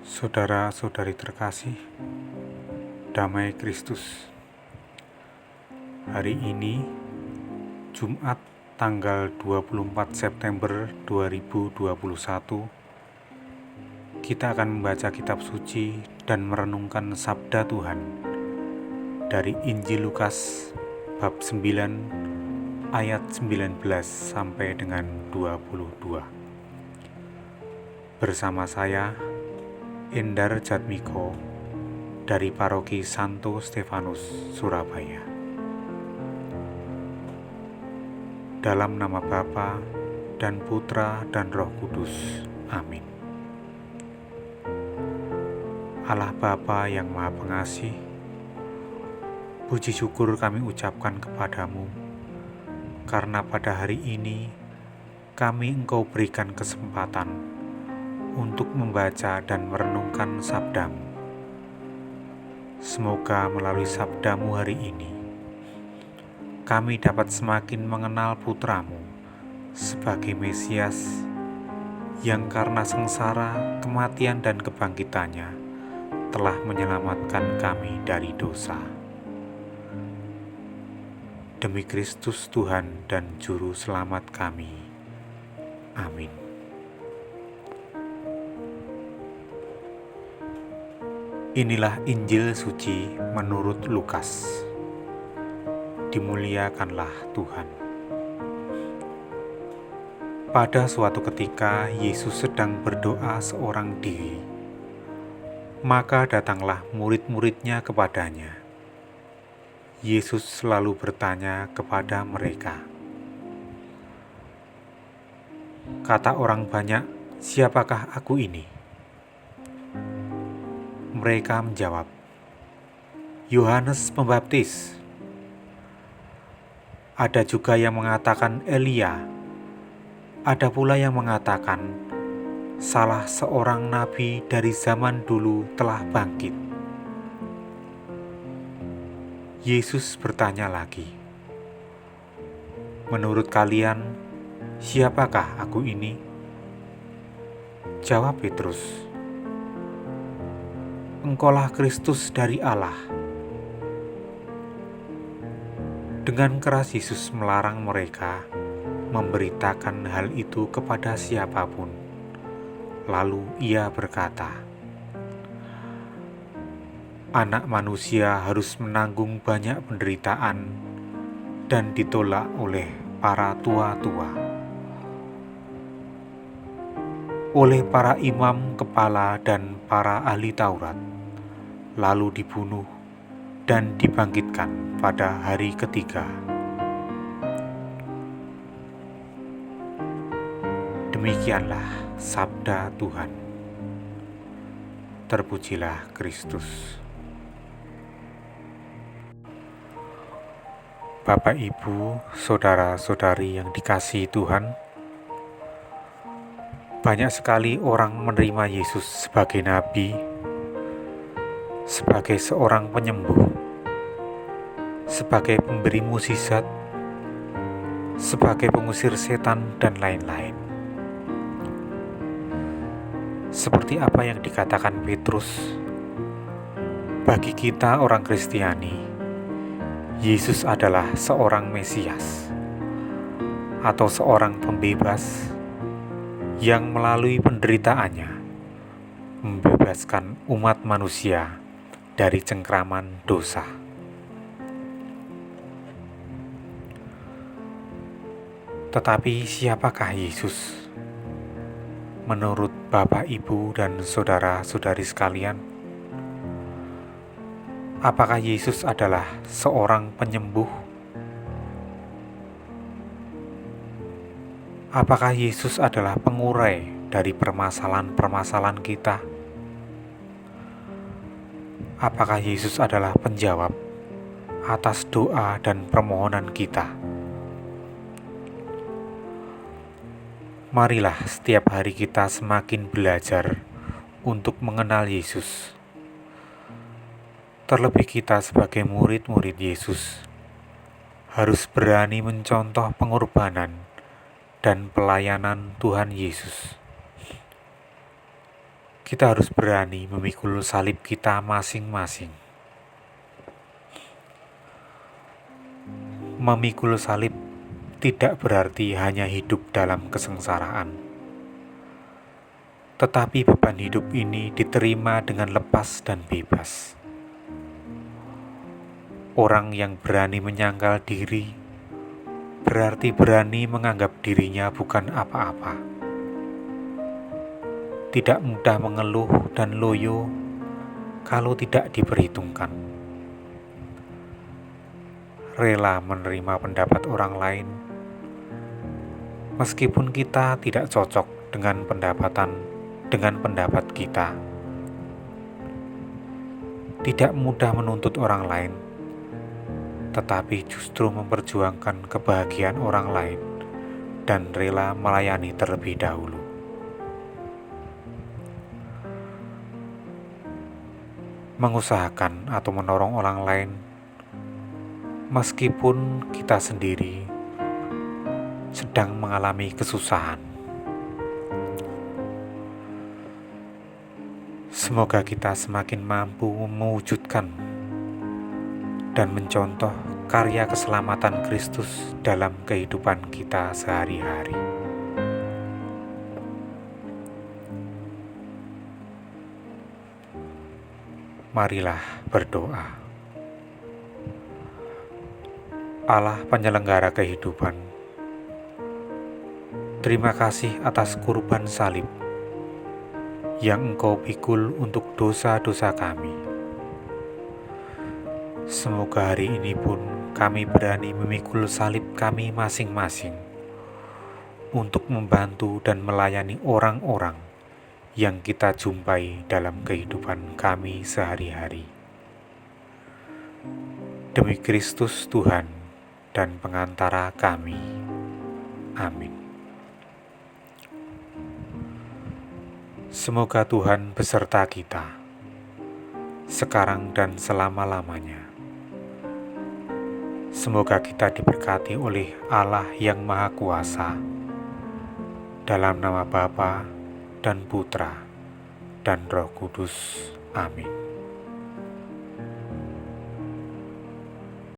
Saudara-saudari terkasih, damai Kristus. Hari ini, Jumat tanggal 24 September 2021, kita akan membaca kitab suci dan merenungkan sabda Tuhan dari Injil Lukas bab 9 ayat 19 sampai dengan 22. Bersama saya, Endar Jatmiko dari Paroki Santo Stefanus, Surabaya. Dalam nama Bapa dan Putra dan Roh Kudus. Amin. Allah Bapa yang Maha Pengasih, puji syukur kami ucapkan kepadamu, karena pada hari ini kami Engkau berikan kesempatan untuk membaca dan merenungkan sabdamu. Semoga melalui sabdamu hari ini, kami dapat semakin mengenal putramu sebagai Mesias yang karena sengsara, kematian dan kebangkitannya telah menyelamatkan kami dari dosa. Demi Kristus Tuhan dan Juru Selamat kami. Amin. Inilah Injil suci menurut Lukas. Dimuliakanlah Tuhan. Pada suatu ketika Yesus sedang berdoa seorang diri. Maka datanglah murid-muridnya kepadanya. Yesus selalu bertanya kepada mereka, "Kata orang banyak, siapakah aku ini?" Mereka menjawab, "Yohanes Pembaptis." Ada juga yang mengatakan Elia. Ada pula yang mengatakan salah seorang nabi dari zaman dulu telah bangkit. Yesus bertanya lagi, "Menurut kalian, siapakah aku ini?" Jawab Petrus, "Engkaulah Kristus dari Allah." Dengan keras Yesus melarang mereka memberitakan hal itu kepada siapapun. Lalu ia berkata, "Anak manusia harus menanggung banyak penderitaan dan ditolak oleh para tua-tua, oleh para imam kepala dan para ahli Taurat, lalu dibunuh dan dibangkitkan pada hari ketiga." Demikianlah sabda Tuhan. Terpujilah Kristus. Bapak, Ibu, saudara-saudari yang dikasihi Tuhan, banyak sekali orang menerima Yesus sebagai nabi, sebagai seorang penyembuh, sebagai pemberi mukjizat, sebagai pengusir setan, dan lain-lain. Seperti apa yang dikatakan Petrus, bagi kita orang Kristiani, Yesus adalah seorang Mesias atau seorang pembebas yang melalui penderitaannya membebaskan umat manusia dari cengkraman dosa. Tetapi siapakah Yesus? Menurut Bapak, Ibu, dan saudara-saudari sekalian, apakah Yesus adalah seorang penyembuh? Apakah Yesus adalah pengurai dari permasalahan-permasalahan kita? Apakah Yesus adalah penjawab atas doa dan permohonan kita? Marilah setiap hari kita semakin belajar untuk mengenal Yesus. Terlebih kita sebagai murid-murid Yesus harus berani mencontoh pengorbanan dan pelayanan Tuhan Yesus. kita harus berani memikul salib kita masing-masing. Memikul salib tidak berarti hanya hidup dalam kesengsaraan, tetapi beban hidup ini diterima dengan lepas dan bebas. Orang yang berani menyangkal diri berarti berani menganggap dirinya bukan apa-apa. Tidak mudah mengeluh dan loyo kalau tidak diperhitungkan. Rela menerima pendapat orang lain, meskipun kita tidak cocok dengan pendapat kita. Tidak mudah menuntut orang lain, tetapi justru memperjuangkan kebahagiaan orang lain dan rela melayani terlebih dahulu. Mengusahakan atau menolong orang lain meskipun kita sendiri sedang mengalami kesusahan. Semoga kita semakin mampu mewujudkan dan mencontoh karya keselamatan Kristus dalam kehidupan kita sehari-hari. Marilah berdoa. Allah penyelenggara kehidupan, terima kasih atas kurban salib yang Engkau pikul untuk dosa-dosa kami. Semoga hari ini pun kami berani memikul salib kami masing-masing untuk membantu dan melayani orang-orang yang kita jumpai dalam kehidupan kami sehari-hari. Demi Kristus Tuhan dan pengantara kami. Amin. Semoga Tuhan beserta kita, sekarang dan selama-lamanya. Semoga kita diberkati oleh Allah yang Maha Kuasa, dalam nama Bapa dan Putra dan Roh Kudus. Amin.